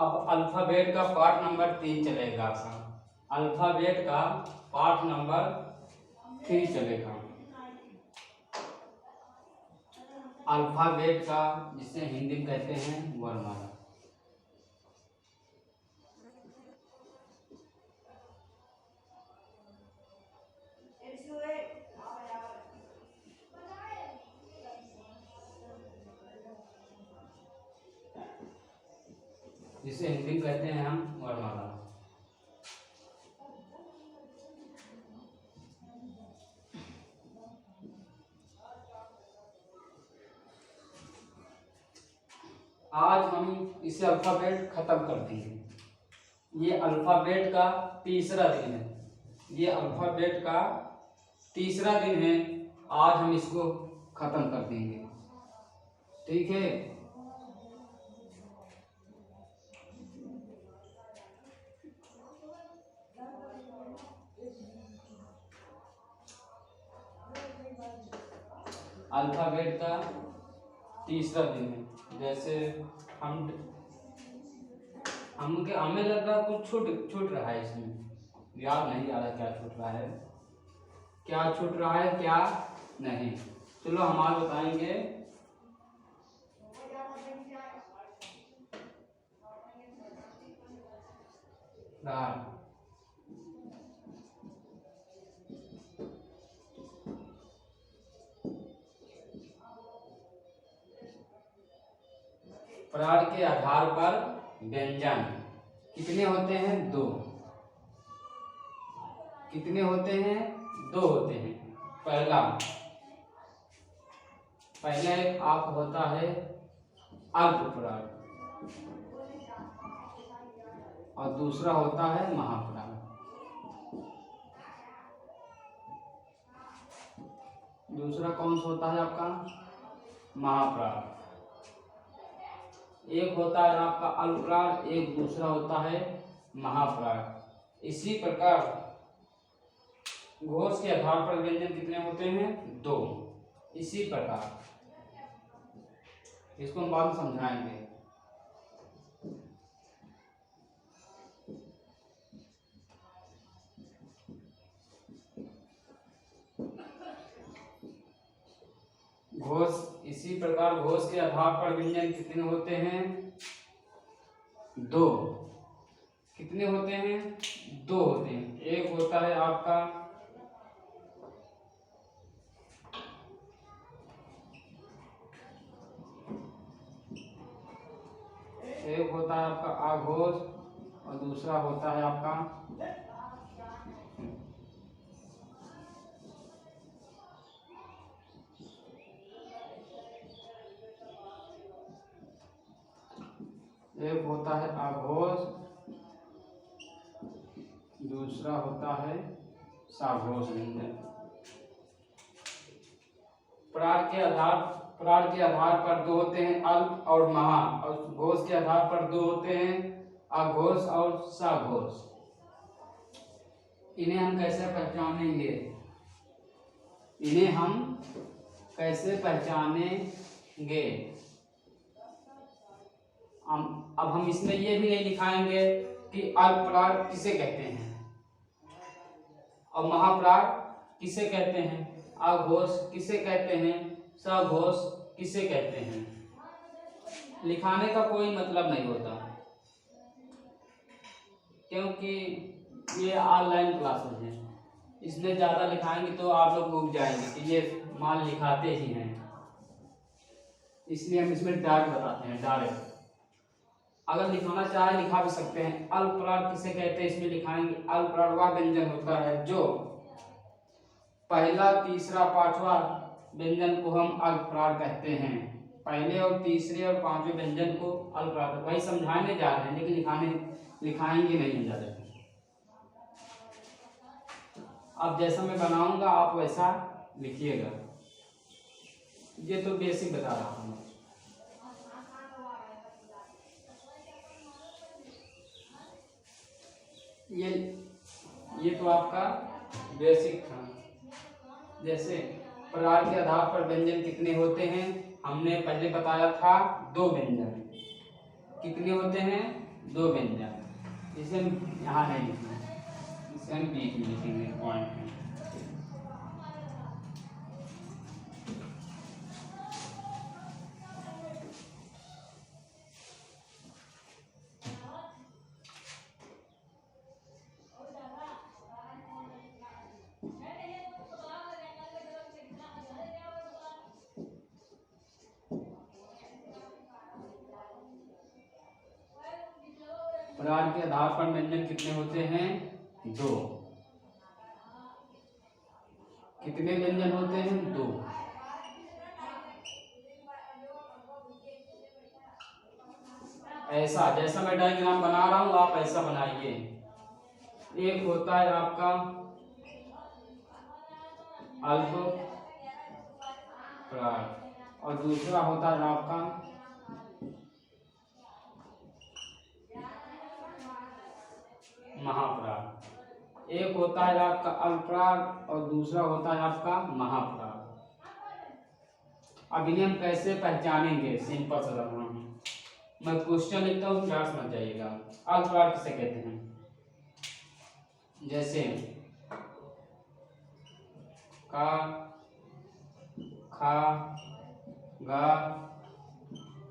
अब अल्फाबेट का part number 3 चलेगा आपका। अल्फाबेट का पार्ट नंबर 3 चलेगा। अल्फाबेट का जिसे हिंदी में कहते हैं वर्णमाला। जिसे हिंदी में कहते हैं हम वर्णमाला। आज हम इसे अल्फाबेट खत्म कर दिए। ये अल्फाबेट का तीसरा दिन है। ये अल्फाबेट का तीसरा दिन है। आज हम इसको खत्म कर देंगे, ठीक है। अल्फाबेट का तीसरा दिन है। जैसे हमें लग रहा कुछ छूट रहा है इसमें, याद नहीं आ रहा क्या छूट रहा है, क्या छूट रहा है क्या नहीं। चलो हम आज बताएंगे। प्राण के आधार पर व्यंजन कितने होते हैं? 2। कितने होते हैं? 2 होते हैं। पहला एक आप होता है अल्पप्राण और दूसरा होता है महाप्राण। दूसरा कौन सा होता है आपका? महाप्राण। एक होता है आपका अल्पप्राण, एक दूसरा होता है महाप्राण। इसी प्रकार घोष के आधार पर व्यंजन कितने होते हैं? 2। इसी प्रकार इसको हम बाद में समझाएंगे। घोष इसी प्रकार घोष के आधार पर व्यंजन कितने होते हैं? 2। कितने होते हैं? 2 होते हैं। एक होता है आपका आघोष और दूसरा होता है आपका आघोष, दूसरा होता है साघोष व्यंजन। प्राण के आधार पर 2 होते हैं अल्प और महा, और घोष के आधार पर 2 होते हैं आघोष और साघोष। इन्हें हम कैसे पहचानेंगे? अब हम इसमें ये भी नहीं दिखाएंगे कि अल्पप्राण किसे कहते हैं और महाप्राण किसे कहते हैं, आघोष किसे कहते हैं, सघोष किसे कहते हैं। लिखाने का कोई मतलब नहीं होता, क्योंकि ये ऑनलाइन क्लासेस हैं। इसमें ज़्यादा लिखाएंगे तो आप लोग उब जाएंगे कि ये माल लिखाते ही हैं। इसलिए हम इसमें डायरेक्ट बताते हैं, डायरेक्ट। अगर लिखाना चाहे लिखा भी सकते हैं। अल्पप्राण किसे कहते हैं इसमें लिखाएंगे। अल्पप्राण वह व्यंजन होता है जो पहला, तीसरा, पांचवा व्यंजन को हम अल्पप्राण कहते हैं। पहले और तीसरे और पांचवें व्यंजन को अल्पप्राण, वही समझाने जा रहे हैं, लेकिन लिखाएंगे नहीं ज्यादा। अब जैसा मैं बनाऊंगा आप वैसा लिखिएगा। ये तो बेसिक बता रहा हूँ। ये तो आपका बेसिक था। जैसे प्रकार के आधार पर व्यंजन कितने होते हैं, हमने पहले बताया था 2 व्यंजन। कितने होते हैं? दो व्यंजन। इसे हम यहाँ नहीं लिखेंगे, इसे हम बीच में लिखेंगे पॉइंट में। प्रकार के आधार पर व्यंजन कितने होते हैं? दो। कितने व्यंजन होते हैं? दो। ऐसा जैसा मैं डायग्राम बना रहा हूं आप ऐसा बनाइए। एक होता है आपका अल्प प्राण और दूसरा होता है आपका महाप्राण। एक होता है आपका अल्पप्राण और दूसरा होता है आपका महाप्राण। अब इन्हें हम कैसे पहचानेंगे? सिंपल सा रहा हूं, मैं क्वेश्चन लिखता हूँ, क्या समझ जाइएगा। अल्पप्राण किसे कहते हैं? जैसे का, खा, गा,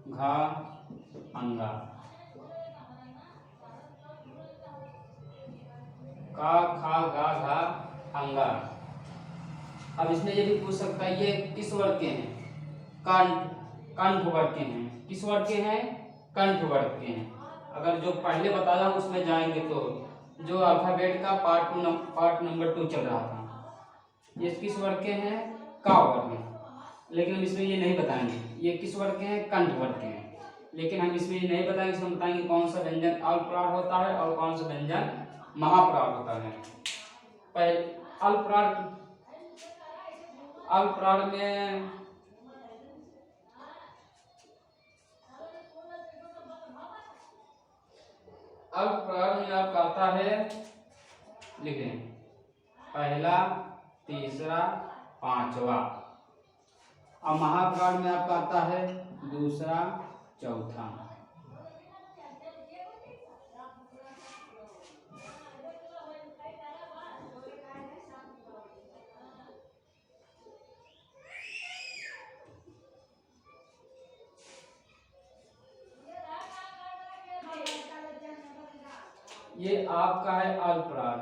घा, अंगा। का, खा, गा, घा, अंगा। अब इसमें ये भी पूछ सकता है ये किस वर्ग के हैं? कंठ वर्ग के हैं। किस वर्ग के हैं? कंठ वर्ग के हैं। अगर जो पहले बताया उसमें जाएंगे तो जो अल्फाबेट का पार्ट नंबर 2 चल रहा था, ये किस वर्ग के हैं? का वर्ग में। लेकिन हम इसमें ये नहीं बताएंगे ये किस वर्ग के हैं? कंठ वर्ग के हैं। लेकिन हम इसमें ये नहीं बताएंगे, इसमें बताएंगे कौन सा व्यंजन अल्पप्राण होता है और कौन सा व्यंजन महाप्राण होता है। पहले अल्पप्राण में आपका आता है, लिखें, पहला, तीसरा, पांचवा। और महाप्राण में आपका आता है दूसरा, चौथा। ये आपका है अल्पप्राण,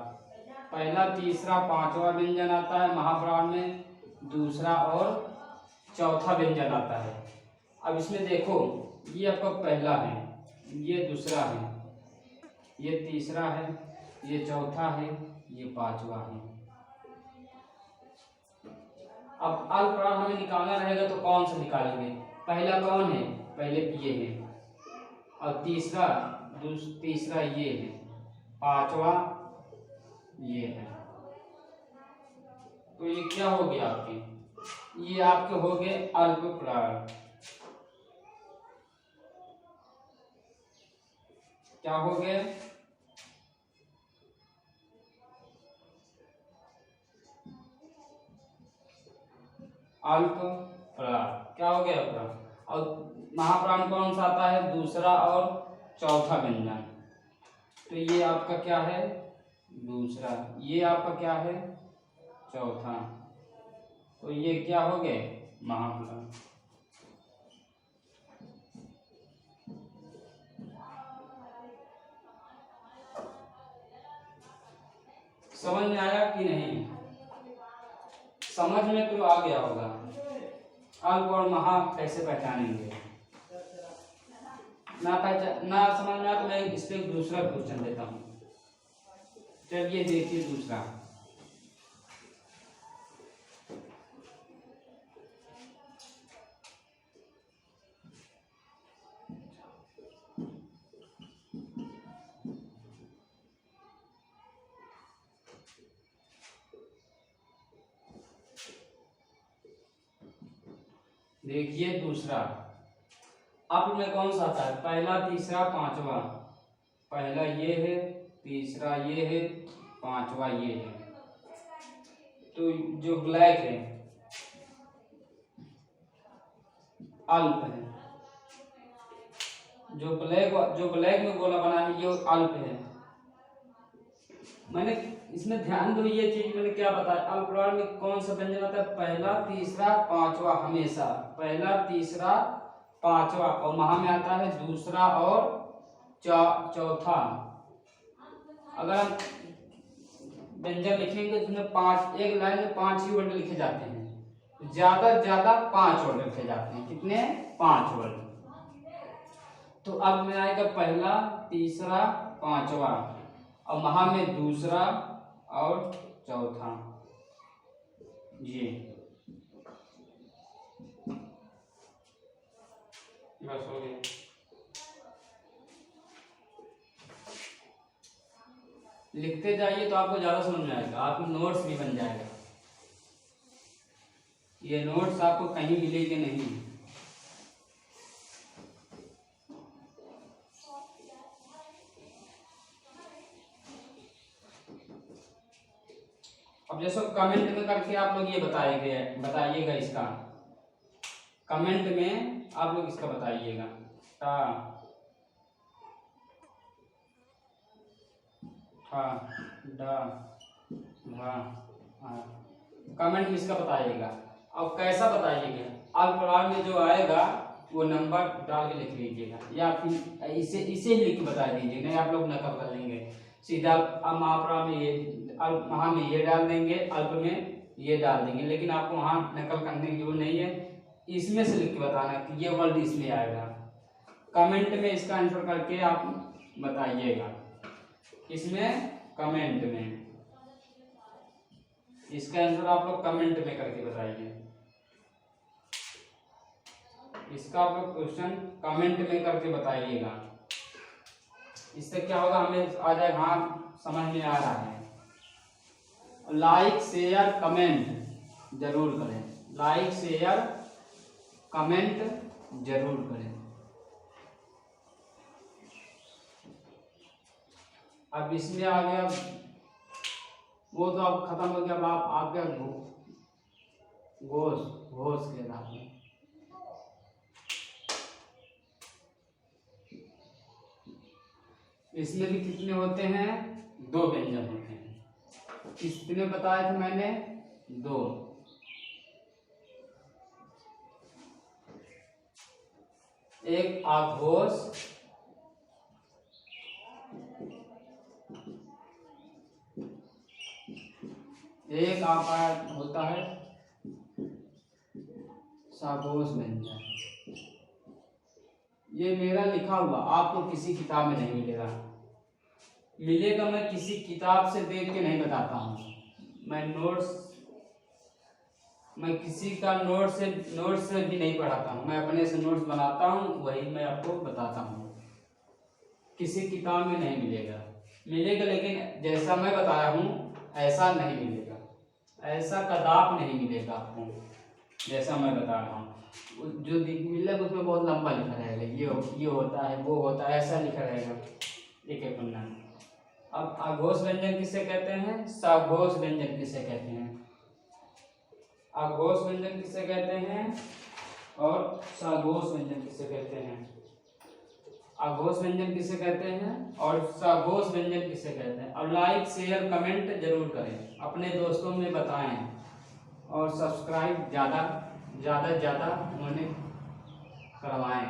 पहला, तीसरा, पांचवा व्यंजन आता है। महाप्राण में दूसरा और चौथा व्यंजन आता है। अब इसमें देखो ये आपका पहला है, ये दूसरा है, ये तीसरा है, ये चौथा है, ये पांचवा है। अब अल्पप्राण हमें निकालना रहेगा तो कौन सा निकालेंगे? पहला कौन है? पहले ये है और तीसरा ये है, पांचवा ये है। तो ये क्या हो गया आपके? ये आपके हो गए अल्पप्राण। क्या हो गए? अल्पप्राण। क्या हो गया प्राण? और महाप्राण कौन सा आता है? दूसरा और चौथा व्यंजन। तो ये आपका क्या है? दूसरा। ये आपका क्या है? चौथा। तो ये क्या हो गए? महाप्राण। समझ में आया कि नहीं? समझ में तो आ गया होगा। अल्प और महा कैसे पहचानेंगे? ना समझ में आया तो मैं इस पे दूसरा क्वेश्चन देता हूँ। चलिए देखिए दूसरा। देखिए दूसरा, अप में कौन सा आता है? पहला, तीसरा, पांचवा। पहला ये है, तीसरा ये है, पांचवा ये है। तो जो ब्लैक है अल्प है, जो ब्लैक में गोला बना है ये अल्प है। मैंने इसमें ध्यान दो, ये चीज मैंने क्या बताया, अल्पविराम में कौन सा व्यंजन आता है, पहला तीसरा पांचवा, हमेशा पहला तीसरा पांचवा, और महा में आता है दूसरा और चौथा। अगर हम व्यंजन लिखेंगे तो उसमें पांच, एक लाइन में 5 ही वर्ड लिखे जाते हैं, ज्यादा से ज्यादा 5 वर्ड लिखे जाते हैं। कितने? 5 वर्ड। तो अब में आएगा पहला तीसरा पांचवा, और महा में दूसरा और चौथा। जी बस हो गया। लिखते जाइए तो आपको ज्यादा समझ में आएगा, आपको नोट्स भी बन जाएगा। ये नोट्स आपको कहीं मिलेंगे नहीं। अब जैसे कमेंट में करके आप लोग ये बताइएगा इसका, कमेंट में आप लोग इसका बताइएगा। कमेंट में इसका बताइएगा। अब कैसा बताइएगा, अल्पविराम में जो आएगा वो नंबर डाल के लिख लीजिएगा, या फिर इसे ही लिख के बता दीजिए, नहीं आप लोग नकल कर लेंगे सीधा। अब महाप्रा में ये, महा में ये डाल देंगे, अल्प में ये डाल देंगे, लेकिन आपको वहाँ नकल करने की जरूरत नहीं है, इसमें से लिख के बताना कि ये वर्ड इसमें आएगा। कमेंट में इसका आंसर करके आप बताइएगा, इसमें कमेंट में इसका आंसर आप लोग कमेंट में करके बताइए। इसका आप लोग क्वेश्चन कमेंट में करके बताइएगा। इससे क्या होगा, हमें आ जाएगा हाँ समझ में आ रहा है। लाइक शेयर कमेंट जरूर करें, लाइक शेयर कमेंट जरूर करें। अब इसमें आ गया, वो तो अब खत्म हो गया। अब आप आ गया घोष के नाम में। इसमें भी कितने होते हैं, 2 व्यंजन होते हैं। कितने बताए थे मैंने, 2। एक आघोष, एक आपका होता है साघोष व्यंजन। ये मेरा लिखा हुआ आपको किसी किताब में नहीं मिलेगा, मैं किसी किताब से देख के नहीं बताता हूँ। मैं किसी का नोट से भी नहीं पढ़ाता हूँ, मैं अपने से नोट्स बनाता हूँ, वही मैं आपको बताता हूँ। किसी किताब में नहीं मिलेगा, लेकिन जैसा मैं बताया हूँ ऐसा नहीं मिलेगा, ऐसा कदाप नहीं मिलेगा आपको जैसा मैं बता रहा हूँ। जो मिलेगा उसमें बहुत लंबा लिखा रहेगा, ये होता है, वो होता है, ऐसा लिखा रहेगा एक पन्ना में। अब आघोष व्यंजन किसे कहते हैं, साघोष व्यंजन किसे कहते हैं, आघोष व्यंजन किसे कहते हैं और साघोष व्यंजन किसे कहते हैं। आघोष व्यंजन किसे कहते हैं और साघोष व्यंजन किसे कहते हैं। और लाइक शेयर कमेंट जरूर करें, अपने दोस्तों में बताएं, और सब्सक्राइब ज़्यादा उन्हें करवाएं।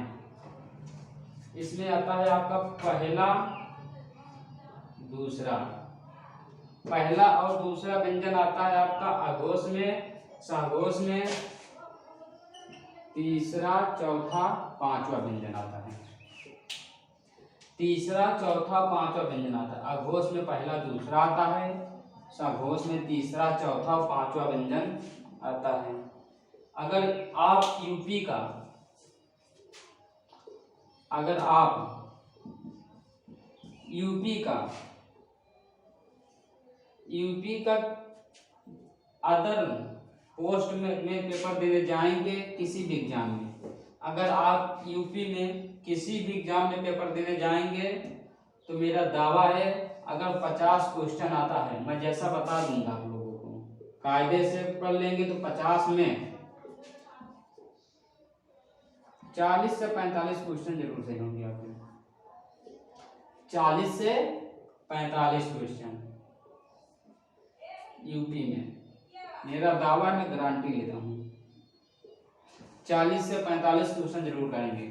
इसमें आता है आपका पहला और दूसरा व्यंजन आता है आपका आघोष में, साघोष में तीसरा चौथा पांचवा व्यंजन आता है। तीसरा चौथा पांचवा व्यंजन आता है। आघोष में पहला दूसरा आता है, साघोष में तीसरा चौथा पांचवा व्यंजन आता है। अगर आप यूपी का अदर पोस्ट में पेपर देने जाएंगे किसी भी एग्जाम में, अगर आप यूपी में किसी भी एग्जाम में पेपर देने जाएंगे तो मेरा दावा है अगर 50 क्वेश्चन आता है, मैं जैसा बता दूंगा आप लोगों को, कायदे से पढ़ लेंगे तो 50 में 40 से 45 क्वेश्चन जरूर सही होंगे आपके। 40 से 45 क्वेश्चन यूपी में, मेरा दावा है, मैं गारंटी लेता हूँ 40 से 45 क्वेश्चन जरूर करेंगे।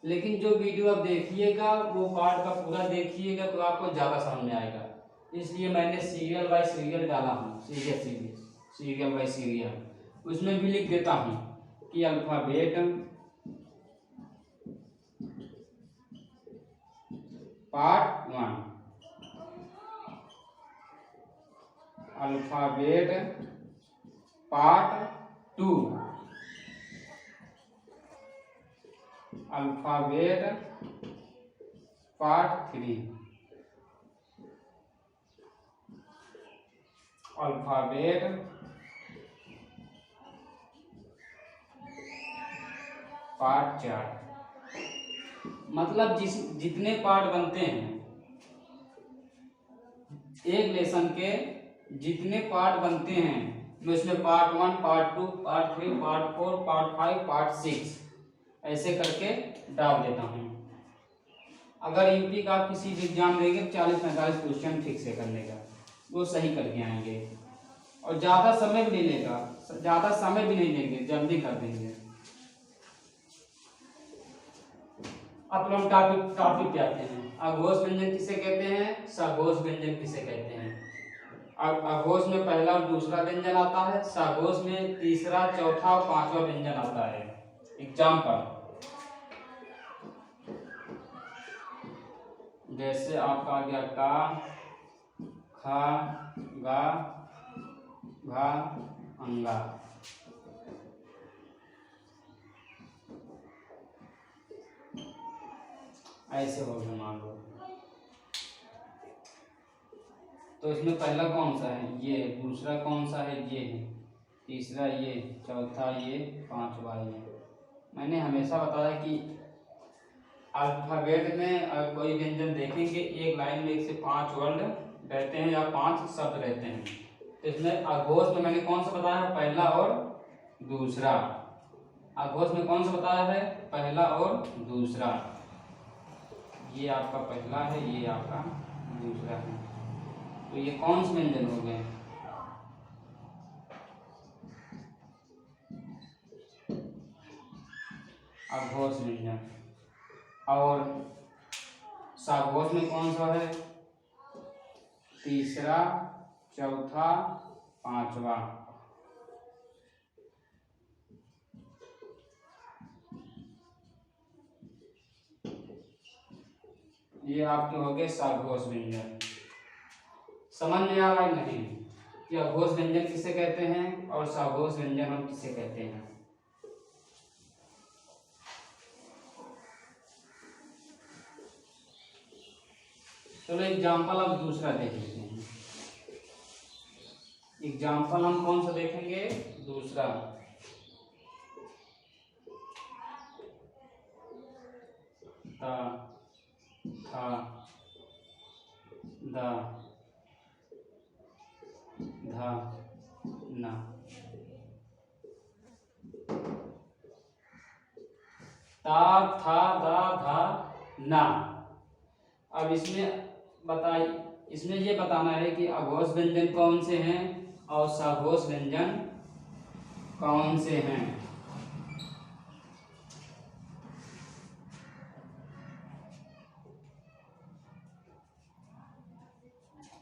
लेकिन जो वीडियो आप देखिएगा वो पार्ट का पूरा देखिएगा तो आपको ज़्यादा समझ में आएगा। इसलिए मैंने सीरियल बाय सीरियल डाला हूँ, सीरियल बाय सीरियल। उसमें भी लिख देता हूँ कि alphabet, part 1, alphabet part 2, alphabet part 3, alphabet part 4। मतलब जितने पार्ट बनते हैं एक लेसन के, जितने पार्ट बनते हैं मैं उसमें part 1, part 2, part 3, part 4, part 5, part 6 ऐसे करके डाल देता हूँ। अगर यूपी का आप किसी भी एग्जाम देंगे 40-45 क्वेश्चन फिक्स है करने का, वो सही करके आएंगे और ज़्यादा समय भी नहीं लेगा, ज़्यादा समय भी नहीं लेंगे, जल्दी कर देंगे। अब लोग टॉपिक पे आते हैं। अघोष व्यंजन किसे कहते हैं, सघोष व्यंजन किसे कहते हैं। अघोष में पहला और दूसरा व्यंजन आता है, सघोष में तीसरा, चौथा और पांचवा व्यंजन आता है। एग्जाम्पल, जैसे आपका आ गया का, खा, गा, घा, अंगा। ऐसे हो गया मान लो। तो इसमें पहला कौन सा है, ये है, दूसरा कौन सा है, ये है, तीसरा ये, चौथा ये, पांचवा ये। मैंने हमेशा बताया कि अल्फाबेट में अगर कोई व्यंजन देखेंगे एक लाइन में 1 से 5 वर्ड रहते हैं या 5 शब्द रहते हैं। तो इसमें अघोष में मैंने कौन सा बताया, पहला और दूसरा। अघोष में कौन सा बताया है, पहला और दूसरा। ये आपका पहला है, ये आपका दूसरा है। तो ये कौन से व्यंजन हो गए, अघोष व्यंजन। और सघोष में कौन सा है, तीसरा, चौथा, पांचवा। ये आपके हो गए सघोष व्यंजन। समझ में आ रहा है नहीं कि अघोष व्यंजन किसे कहते हैं और सघोष व्यंजन हम किसे कहते हैं। चलो एग्जाम्पल अब दूसरा देख लेते हैं। एग्जाम्पल हम कौन सा देखेंगे, दूसरा। ता, था, दा, धा, ना। ता, था, दा, धा, ना। अब इसमें ये बताना है कि अघोष व्यंजन कौन से हैं और सघोष व्यंजन कौन से हैं।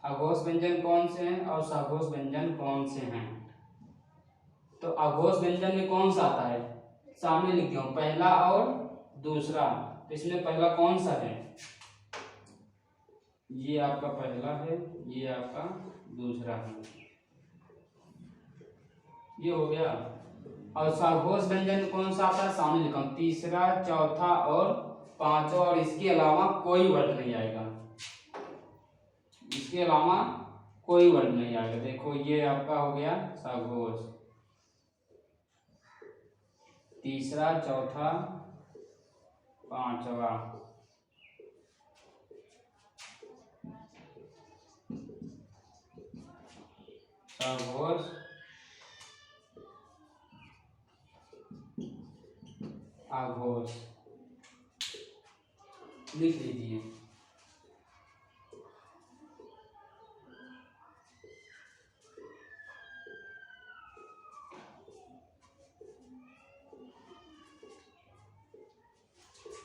अघोष व्यंजन कौन से हैं और सघोष व्यंजन कौन से हैं। तो अघोष व्यंजन में कौन सा आता है, सामने लिख दिया हूं, पहला और दूसरा। तो इसमें पहला कौन सा है, ये आपका पहला है, ये आपका दूसरा है, ये हो गया। और सघोष व्यंजन कौन सा आता है, सामने लिखा हूं, तीसरा, चौथा और पांचवा, और इसके अलावा कोई वर्ड नहीं आएगा, इसके अलावा कोई वर्ड नहीं आएगा। देखो ये आपका हो गया सघोष, तीसरा, चौथा, पांचवा। सघोष आघोष लिख लीजिए।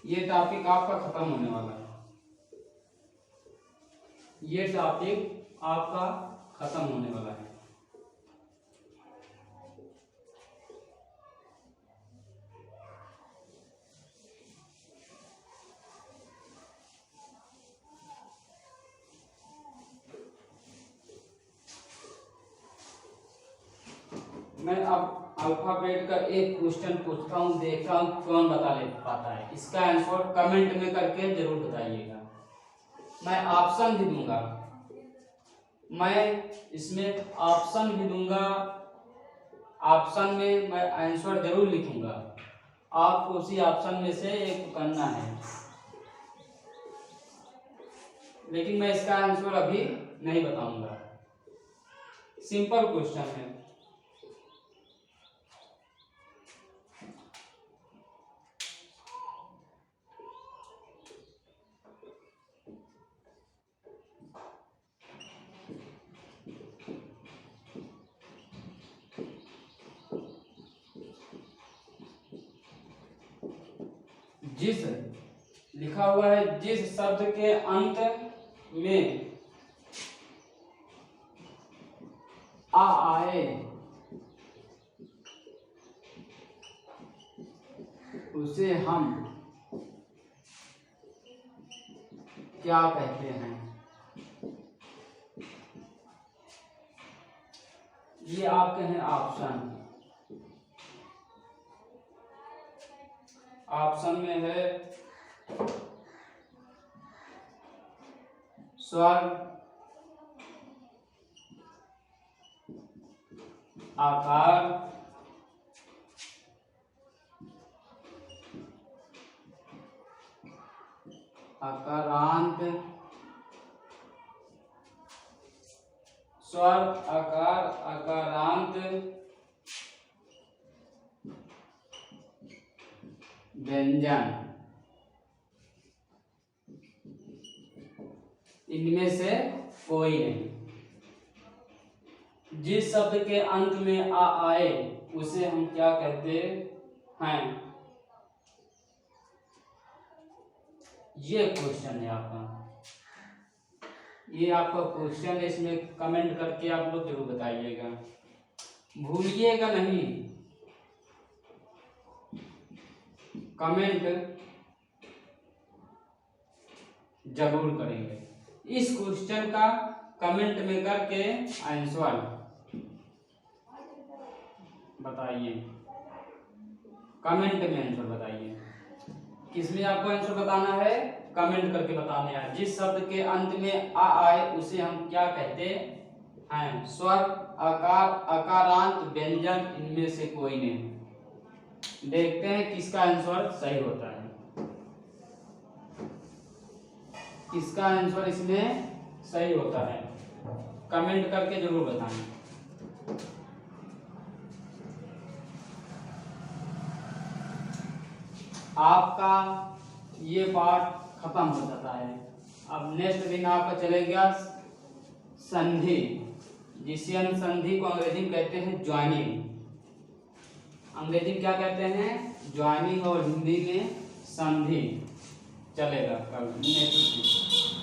ये टॉपिक आपका खत्म होने वाला है, ये टॉपिक आपका खत्म होने वाला है। मैं अब अल्फाबेट का एक क्वेश्चन पूछता हूँ, देखता हूँ कौन बता ले पाता है। इसका आंसर कमेंट में करके जरूर बताइएगा। मैं ऑप्शन भी दूंगा, मैं इसमें ऑप्शन भी दूंगा, ऑप्शन में मैं आंसर जरूर लिखूंगा। आपको उसी ऑप्शन में से एक करना है, लेकिन मैं इसका आंसर अभी नहीं बताऊंगा। सिंपल क्वेश्चन है। जिस लिखा हुआ है, जिस शब्द के अंत में आ आए उसे हम क्या कहते हैं? ये आपके हैं ऑप्शन। ऑप्शन में है स्वर, आकार, आकारांत, स्वर, आकार, आकारांत, व्यंजन। इनमें से कोई नहीं। जिस शब्द के अंत में आ आए उसे हम क्या कहते हैं? ये क्वेश्चन है आपका, ये आपका क्वेश्चन है। इसमें कमेंट करके आप लोग जरूर बताइएगा, भूलिएगा नहीं। कमेंट जरूर करेंगे। इस क्वेश्चन का कमेंट में करके आंसर बताइए, कमेंट में आंसर बताइए। किसमें आपको आंसर बताना है? कमेंट करके बताना है। जिस शब्द के अंत में आ आए उसे हम क्या कहते हैं? स्वर, आकार, आकारांत, व्यंजन। इनमें से कोई नहीं। देखते हैं किसका आंसर सही होता है, किसका आंसर इसमें सही होता है। कमेंट करके जरूर बताएं। आपका ये पार्ट खत्म हो जाता है। अब नेक्स्ट दिन आपका चलेगा संधि, जिसे हम संधि को अंग्रेजी में कहते हैं ज्वाइनिंग। अंग्रेजी में क्या कहते हैं? ज्वाइनिंग। और हिंदी में संधि चलेगा कल नेक्स्ट दिन।